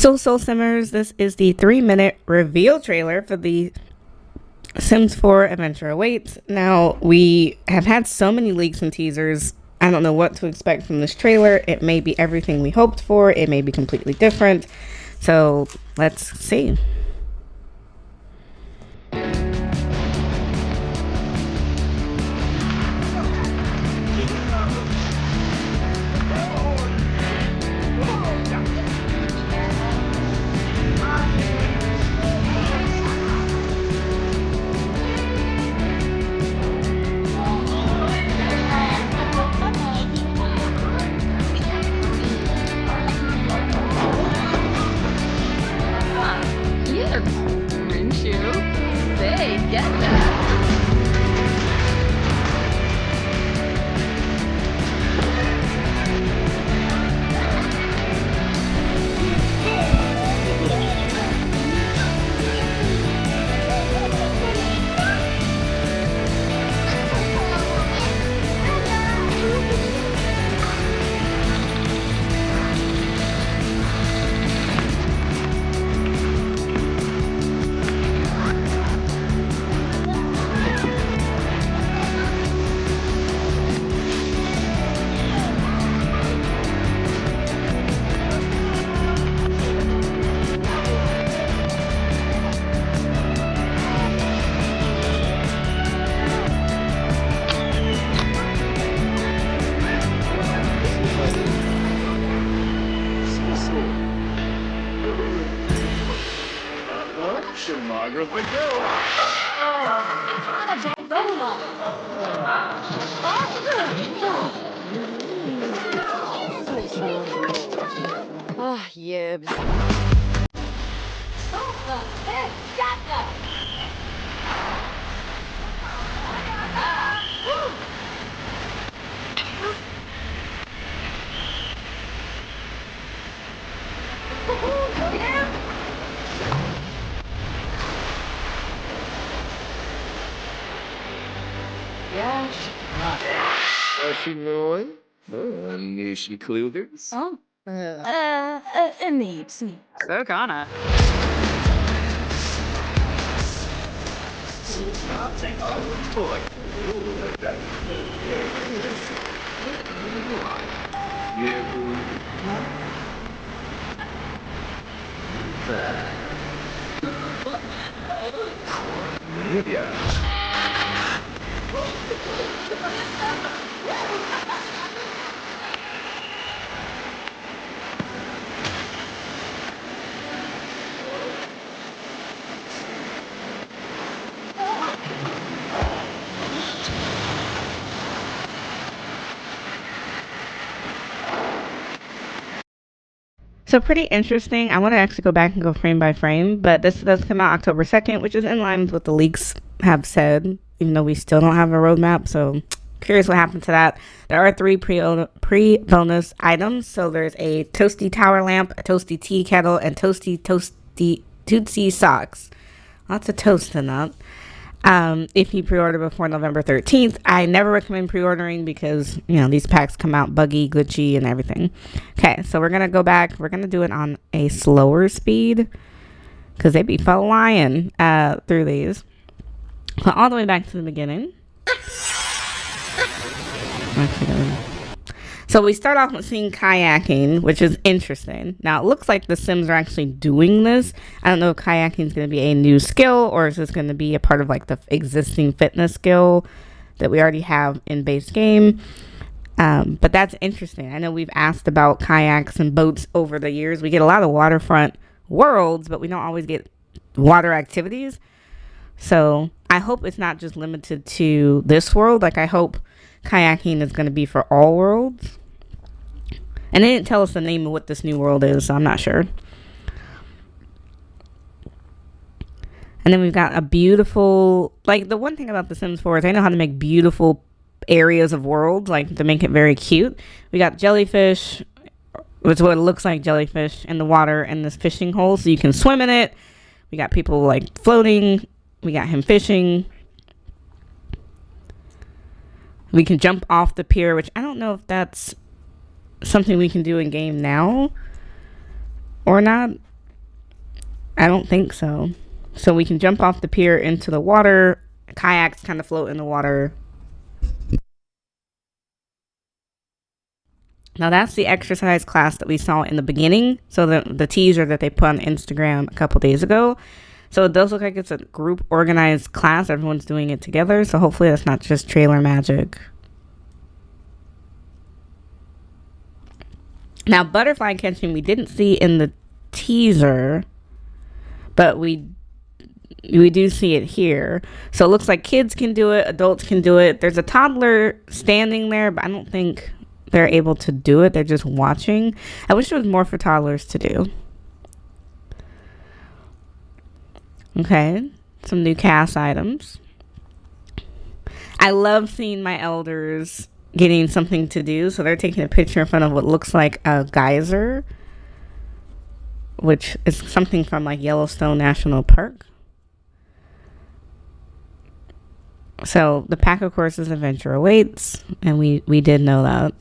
So, Soul Simmers, this is the 3-minute reveal trailer for the Sims 4 Adventure Awaits. Now, we have had so many leaks and teasers. I don't know what to expect from this trailer. It may be everything we hoped for, it may be completely different. So, let's see. Didn't you? Say, get that. Shimography go. Ah, yibs. She knowing? Nishi Cluthers. Oh. Neat. So gonna. Boy. Yeah. So, pretty interesting. I want to actually go back and go frame by frame, but this does come out October 2nd, which is in line with what the leaks have said, even though we still don't have a roadmap. So, curious what happened to that. There are 3 pre bonus items. So, there's a toasty tower lamp, a toasty tea kettle, and toasty Tootsie socks. Lots of toast in that. If you pre-order before November 13th, I never recommend pre-ordering because, these packs come out buggy, glitchy, and everything. Okay, so we're going to go back. We're going to do it on a slower speed because they be flying through these. So all the way back to the beginning. So we start off with seeing kayaking, which is interesting. Now, it looks like the Sims are actually doing this. I don't know if kayaking is going to be a new skill or is this going to be a part of like the existing fitness skill that we already have in base game. But that's interesting. I know we've asked about kayaks and boats over the years. We get a lot of waterfront worlds, but we don't always get water activities. So I hope it's not just limited to this world. Like, I hope kayaking is going to be for all worlds. And they didn't tell us the name of what this new world is, so I'm not sure. And then we've got a beautiful, like, the one thing about The Sims 4 is they know how to make beautiful areas of worlds, like to make it very cute. We got jellyfish, which is what it looks like, jellyfish in the water and this fishing hole, so you can swim in it. We got people like floating. We got him fishing. We can jump off the pier, which I don't know if that's something we can do in game now or not. I don't think so. So we can jump off the pier into the water. Kayaks kind of float in the water. Now that's the exercise class that we saw in the beginning. So the teaser that they put on Instagram a couple days ago. So it does look like it's a group organized class. Everyone's doing it together. So hopefully that's not just trailer magic. Now butterfly catching we didn't see in the teaser, but we do see it here. So it looks like kids can do it, adults can do it. There's a toddler standing there, but I don't think they're able to do it. They're just watching. I wish there was more for toddlers to do. Okay, some new cast items. I love seeing my elders getting something to do. So they're taking a picture in front of what looks like a geyser, which is something from like Yellowstone National Park. So the pack of courses adventure awaits, and we did know that.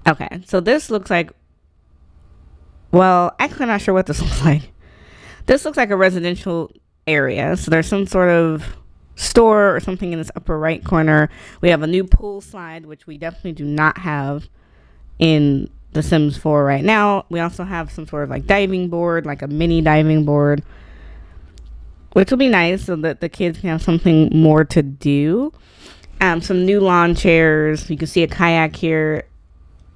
Okay, so this looks like, well, actually I'm not sure what this looks like. This looks like a residential area. So there's some sort of store or something in this upper right corner. We have a new pool slide, which we definitely do not have in The Sims 4 right now. We also have some sort of like diving board, like a mini diving board, which will be nice so that the kids can have something more to do. Some new lawn chairs. You can see a kayak here.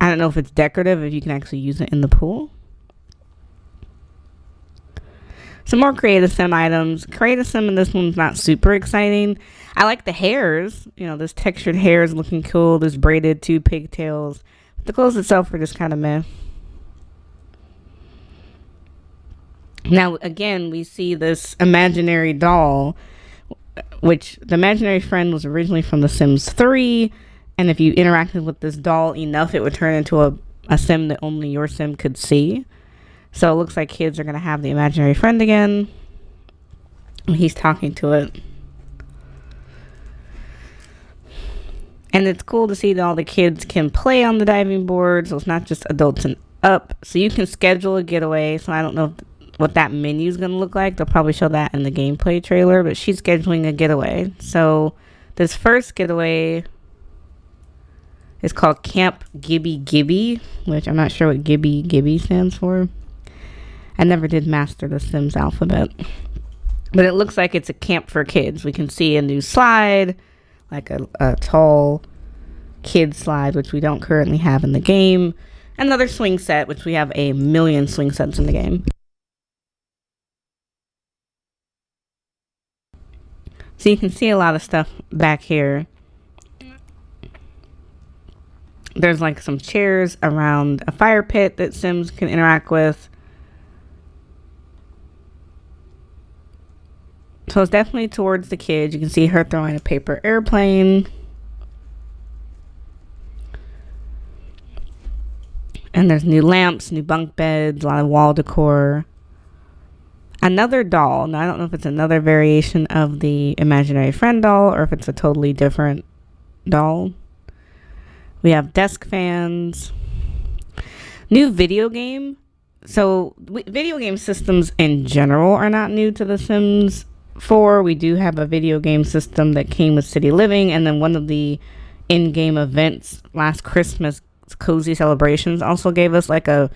I don't know if it's decorative, if you can actually use it in the pool. Some more Create-A Sim items. Create-A Sim in this one's not super exciting. I like the hairs. You know, this textured hair is looking cool. This braided 2 pigtails. But the clothes itself are just kind of meh. Now, again, we see this imaginary doll, which the imaginary friend was originally from The Sims 3. And if you interacted with this doll enough, it would turn into a sim that only your sim could see. So it looks like kids are going to have the imaginary friend again. And he's talking to it. And it's cool to see that all the kids can play on the diving board. So it's not just adults and up. So you can schedule a getaway. So I don't know what that menu is going to look like. They'll probably show that in the gameplay trailer. But she's scheduling a getaway. So this first getaway is called Camp Gibby Gibby, which I'm not sure what Gibby Gibby stands for. I never did master the Sims alphabet. But it looks like it's a camp for kids. We can see a new slide, like a tall kid slide, which we don't currently have in the game. Another swing set, which we have a million swing sets in the game. So you can see a lot of stuff back here. There's like some chairs around a fire pit that Sims can interact with. So it's definitely towards the kids. You can see her throwing a paper airplane. And there's new lamps, new bunk beds, a lot of wall decor. Another doll. Now, I don't know if it's another variation of the imaginary friend doll or if it's a totally different doll. We have desk fans. New video game. So video game systems in general are not new to The Sims 4. We do have a video game system that came with City Living, and then one of the in-game events last Christmas, Cozy Celebrations, also gave us like a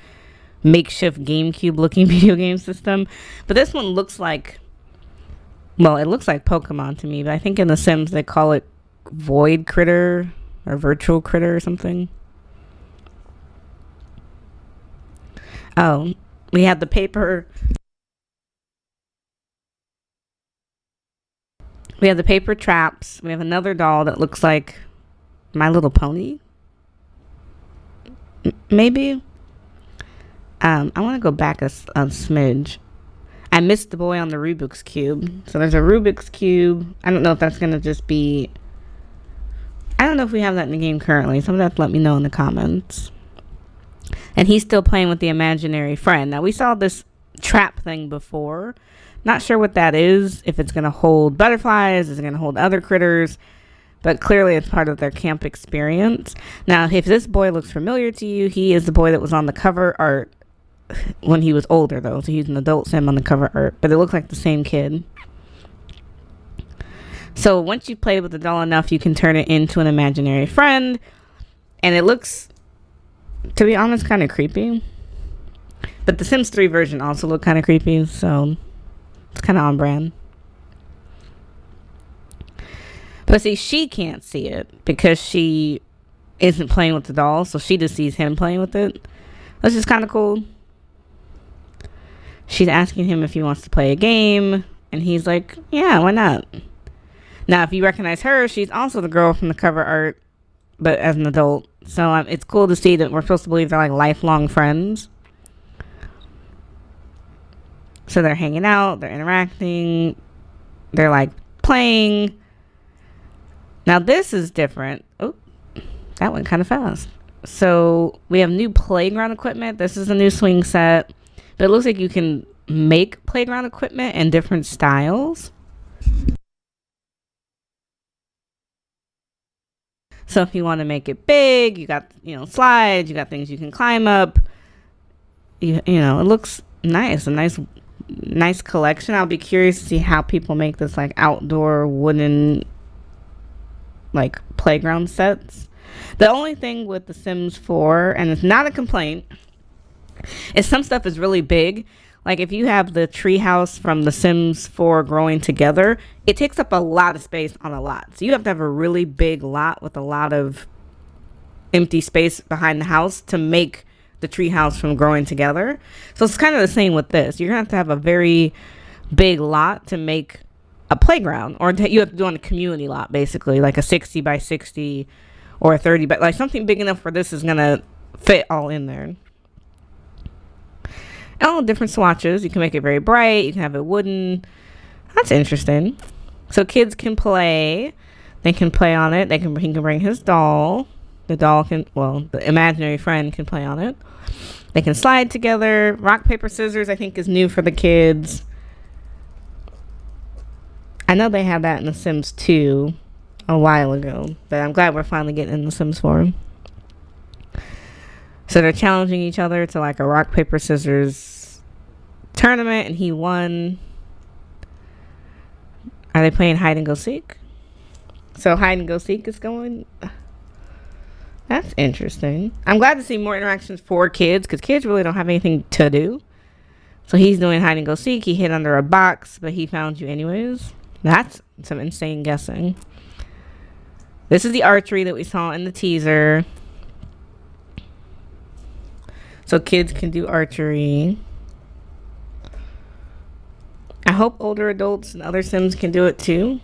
makeshift GameCube looking video game system. But this one looks like, well, it looks like Pokemon to me, but I think in The Sims they call it Void Critter or Virtual Critter or something. Oh, we have the paper. We have the paper traps. We have another doll that looks like My Little Pony. Maybe. I want to go back a smidge. I missed the boy on the Rubik's Cube. So there's a Rubik's Cube. I don't know if that's going to just be... I don't know if we have that in the game currently. Somebody have to let me know in the comments. And he's still playing with the imaginary friend. Now, we saw this trap thing before. Not sure what that is. If it's going to hold butterflies. Is it going to hold other critters? But clearly it's part of their camp experience. Now, if this boy looks familiar to you, he is the boy that was on the cover art when he was older though, so he's an adult Sim on the cover art, but it looks like the same kid. So once you play with the doll enough, you can turn it into an imaginary friend, and it looks, to be honest, kind of creepy. But the Sims 3 version also looked kind of creepy, so it's kind of on brand. But see, she can't see it because she isn't playing with the doll, so she just sees him playing with it. That's just kind of cool. She's asking him if he wants to play a game, and he's like, yeah, why not? Now, if you recognize her, she's also the girl from the cover art, but as an adult. So it's cool to see that we're supposed to believe they're like lifelong friends. So they're hanging out, they're interacting, they're like playing. Now this is different. Oh, that went kind of fast. So we have new playground equipment. This is a new swing set. But it looks like you can make playground equipment in different styles. So if you want to make it big, you got, slides, you got things you can climb up. You know, it looks nice. A nice collection. I'll be curious to see how people make this like outdoor wooden like playground sets. The only thing with The Sims 4, and it's not a complaint, is some stuff is really big. Like if you have the treehouse from The Sims 4 growing together, it takes up a lot of space on a lot. So you have to have a really big lot with a lot of empty space behind the house to make the treehouse from growing together. So it's kind of the same with this. You're going to have a very big lot to make a playground, or you have to do on a community lot, basically, like a 60 by 60 or a 30 by, like something big enough where this is going to fit all in there. And all different swatches. You can make it very bright. You can have it wooden. That's interesting. So kids can play. They can play on it. He can bring his doll. The doll can, the imaginary friend can play on it. They can slide together. Rock, paper, scissors, I think, is new for the kids. I know they had that in The Sims 2 a while ago, but I'm glad we're finally getting in The Sims 4. So they're challenging each other to like a rock, paper, scissors tournament, and he won. Are they playing hide and go seek? So hide and go seek is going. That's interesting. I'm glad to see more interactions for kids, because kids really don't have anything to do. So he's doing hide and go seek. He hid under a box, but he found you anyways. That's some insane guessing. This is the archery that we saw in the teaser. So kids can do archery. I hope older adults and other Sims can do it too.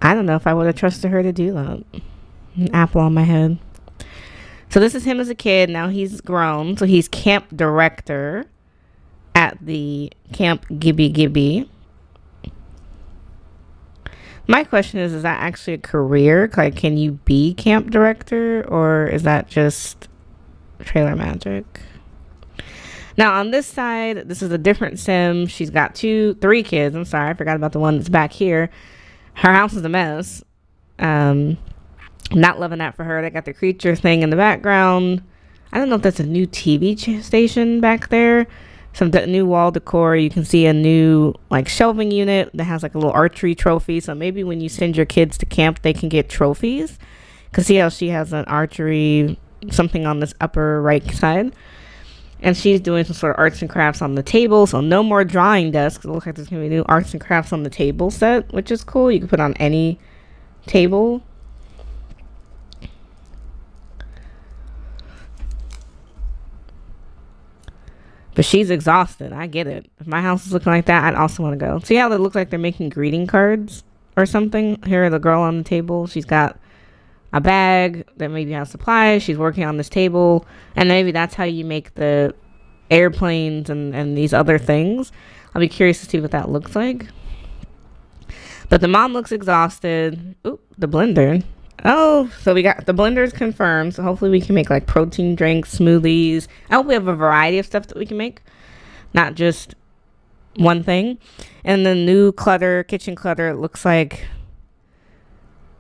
I don't know if I would have trusted her to do that. An apple on my head. So this is him as a kid. Now he's grown. So he's camp director at the Camp Gibby Gibby. My question is that actually a career? Like, can you be camp director, or is that just trailer magic? Now on this side, this is a different Sim. She's got 3 kids. I'm sorry, I forgot about the one that's back here. Her house is a mess. Not loving that for her. They got the creature thing in the background. I don't know if that's a new TV station back there. Some new wall decor. You can see a new like shelving unit that has like a little archery trophy. So maybe when you send your kids to camp, they can get trophies. Cause see how she has an archery something on this upper right side, and she's doing some sort of arts and crafts on the table. So no more drawing desks. It looks like there's gonna be new arts and crafts on the table set, which is cool. You can put on any table. But she's exhausted. I get it. If my house is looking like that, I'd also want to go. See how they look like they're making greeting cards or something? Here, the girl on the table, she's got a bag that maybe has supplies. She's working on this table. And maybe that's how you make the airplanes and these other things. I'll be curious to see what that looks like. But the mom looks exhausted. Ooh, the blender. Oh, so we got the blenders confirmed. So hopefully we can make like protein drinks, smoothies. I hope we have a variety of stuff that we can make, not just one thing. And the new kitchen clutter, it looks like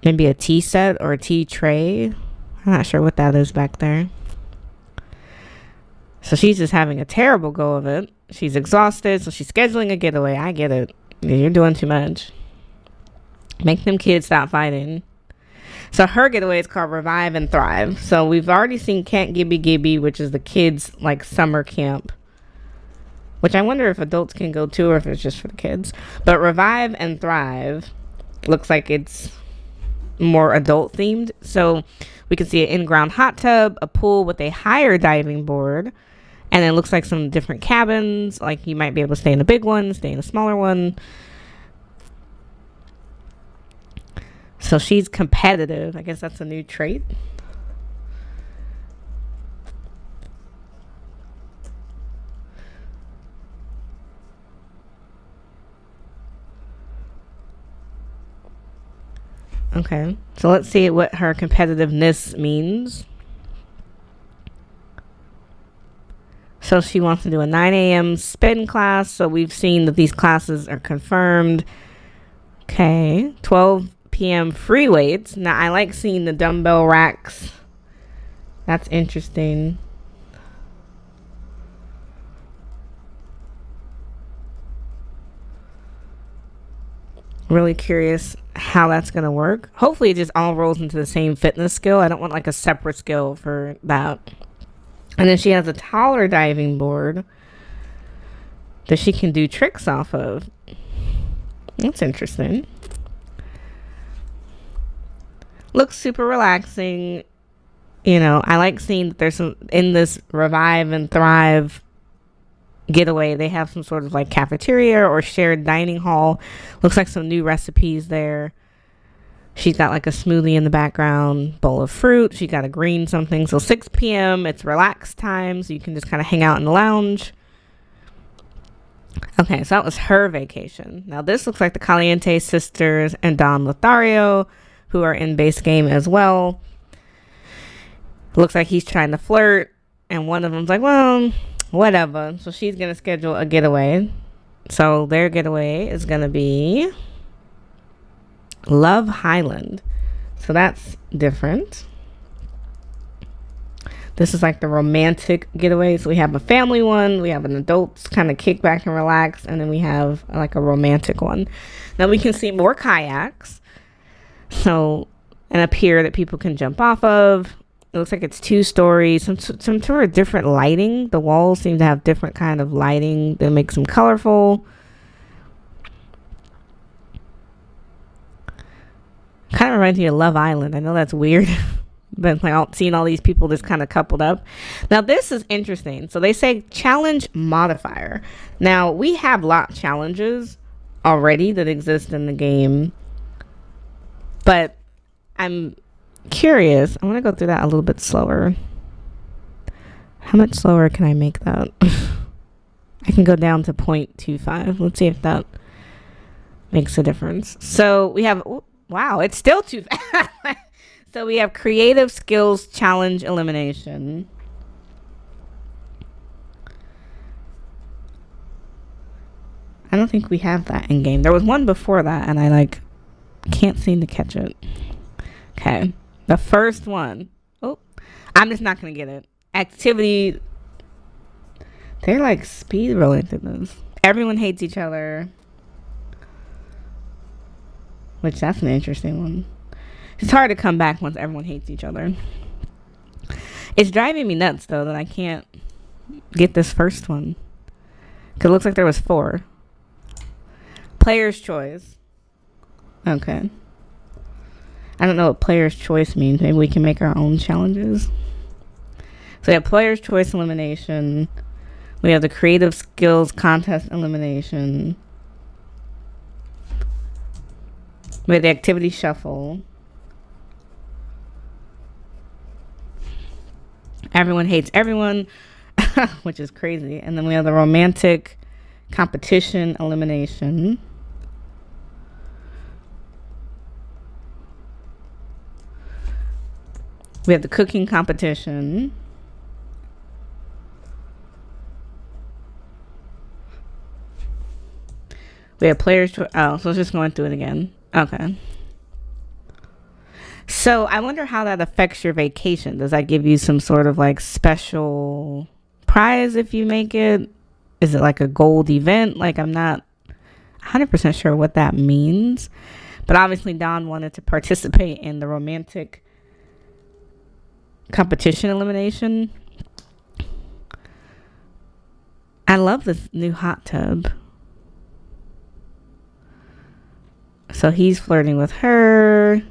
maybe a tea set or a tea tray. I'm not sure what that is back there. So she's just having a terrible go of it. She's exhausted, so she's scheduling a getaway. I get it. You're doing too much. Make them kids stop fighting. So her getaway is called Revive and Thrive. So we've already seen Camp Gibby Gibby, which is the kids' like summer camp, which I wonder if adults can go to or if it's just for the kids. But Revive and Thrive looks like it's more adult themed. So we can see an in-ground hot tub, a pool with a higher diving board, and it looks like some different cabins. Like you might be able to stay in a big one, stay in a smaller one. So she's competitive. I guess that's a new trait. Okay, so let's see what her competitiveness means. So she wants to do a 9 a.m. spin class. So we've seen that these classes are confirmed. Okay, 12 p.m. free weights. Now I like seeing the dumbbell racks. That's interesting. Really curious how that's going to work. Hopefully it just all rolls into the same fitness skill. I don't want like a separate skill for that. And then she has a taller diving board that she can do tricks off of. That's interesting. Looks super relaxing. You know, I like seeing that there's some in this Revive and Thrive getaway. They have some sort of like cafeteria or shared dining hall. Looks like some new recipes there. She's got like a smoothie in the background, bowl of fruit. She got a green something. So 6 p.m. it's relaxed time, so you can just kind of hang out in the lounge. Okay, so that was her vacation. Now this looks like the Caliente sisters and Don Lothario, who are in base game as well. Looks like he's trying to flirt, and one of them's like, well, whatever. So she's gonna schedule a getaway. So their getaway is gonna be Love Highland. So that's different. This is like the romantic getaway. So we have a family one, we have an adult kind of kick back and relax, and then we have like a romantic one. Now we can see more kayaks. So, and a pier that people can jump off of. It looks like it's 2 stories, some sort of different lighting. The walls seem to have different kind of lighting that makes them colorful. Kind of reminds me of Love Island. I know that's weird, but like seeing all these people just kind of coupled up. Now this is interesting. So they say challenge modifier. Now we have lot challenges already that exist in the game, but I'm curious. I want to go through that a little bit slower. How much slower can I make that? I can go down to 0.25. Let's see if that makes a difference. So we have, wow, it's still too fast. So we have creative skills challenge elimination. I don't think we have that in game. There was one before that and I like can't seem to catch it. Okay, the first one. Oh, I'm just not gonna get it. Activity. They're like speed rolling through this. Everyone hates each other, which that's an interesting one. It's hard to come back once everyone hates each other. It's driving me nuts though that I can't get this first one, because it looks like there was 4. Player's choice. Okay. I don't know what player's choice means. Maybe we can make our own challenges. So we have player's choice elimination. We have the creative skills contest elimination. We have the activity shuffle. Everyone hates everyone, which is crazy. And then we have the romantic competition elimination. We have the cooking competition. We have players to, oh, so it's just going through it again. Okay. So I wonder how that affects your vacation. Does that give you some sort of like special prize if you make it? Is it like a gold event? Like, I'm not 100% sure what that means. But obviously, Don wanted to participate in the romantic competition elimination. I love this new hot tub. So he's flirting with her.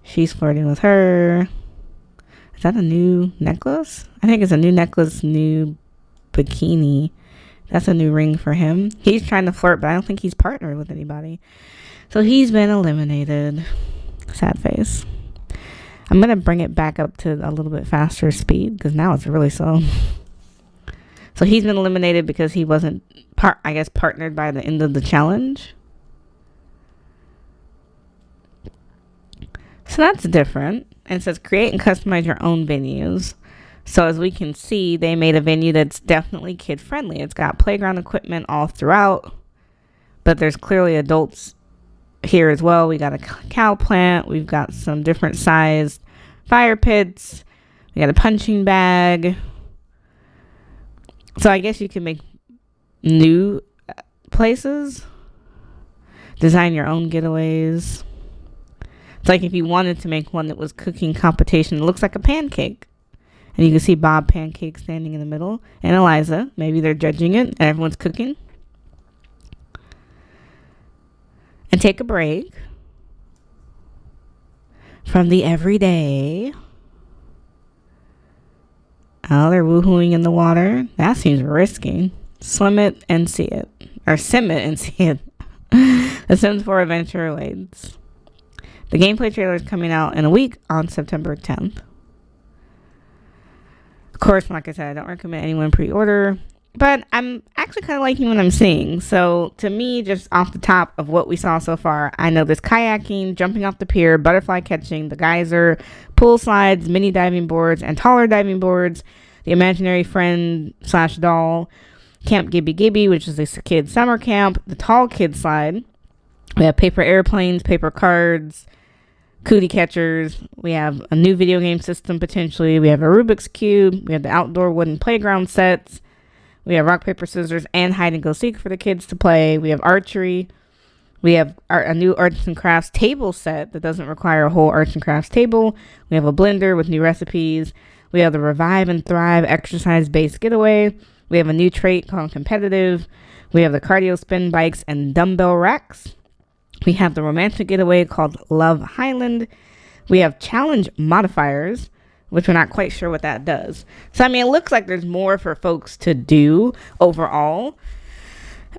She's flirting with her. Is that a new necklace? I think it's a new necklace, new bikini. That's a new ring for him. He's trying to flirt, but I don't think he's partnered with anybody. So he's been eliminated. Sad face. I'm going to bring it back up to a little bit faster speed because now it's really slow. So he's been eliminated because he wasn't, partnered by the end of the challenge. So that's different. And it says create and customize your own venues. So as we can see, they made a venue that's definitely kid friendly. It's got playground equipment all throughout, but there's clearly adults here as well. We got a cow plant. We've got some different sized fire pits. We got a punching bag. So I guess you can make new places, design your own getaways. It's like if you wanted to make one that was cooking competition, it looks like a pancake. And you can see Bob Pancake standing in the middle. And Eliza. Maybe they're judging it and everyone's cooking. And take a break from the everyday. Oh, they're woohooing in the water. That seems risky. Swim it and see it. Or sim it and see it. The Sims 4 Adventure awaits. The gameplay trailer is coming out in a week on September 10th. Of course, like I said, I don't recommend anyone pre-order, but I'm actually kind of liking what I'm seeing. So to me, just off the top of what we saw so far, I know there's kayaking, jumping off the pier, butterfly catching, the geyser, pool slides, mini diving boards, and taller diving boards, the imaginary friend / doll, Camp Gibby Gibby, which is a kid summer camp, the tall kid slide. We have paper airplanes, paper cards, cootie catchers. We have a new video game system potentially. We have a Rubik's Cube. We have the outdoor wooden playground sets. We have rock, paper, scissors, and hide and go seek for the kids to play. We have archery. We have a new arts and crafts table set that doesn't require a whole arts and crafts table. We have a blender with new recipes. We have the Revive and Thrive exercise-based getaway. We have a new trait called competitive. We have the cardio spin bikes and dumbbell racks. We have the romantic getaway called Love Highland. We have challenge modifiers, which we're not quite sure what that does. So, I mean, it looks like there's more for folks to do overall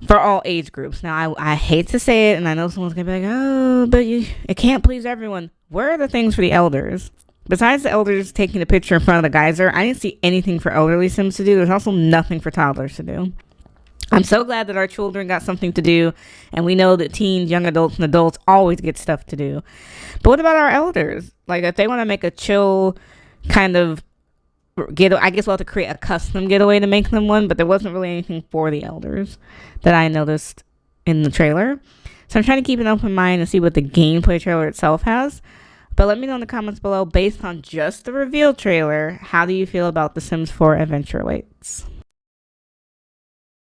for all age groups. Now, I hate to say it, and I know someone's going to be like, oh, but it can't please everyone. Where are the things for the elders? Besides the elders taking a picture in front of the geyser, I didn't see anything for elderly Sims to do. There's also nothing for toddlers to do. I'm so glad that our children got something to do, and we know that teens, young adults, and adults always get stuff to do. But what about our elders? Like, if they want to make a chill kind of getaway, I guess we'll have to create a custom getaway to make them one, but there wasn't really anything for the elders that I noticed in the trailer. So I'm trying to keep an open mind and see what the gameplay trailer itself has. But let me know in the comments below, based on just the reveal trailer, how do you feel about The Sims 4 Adventure Awaits?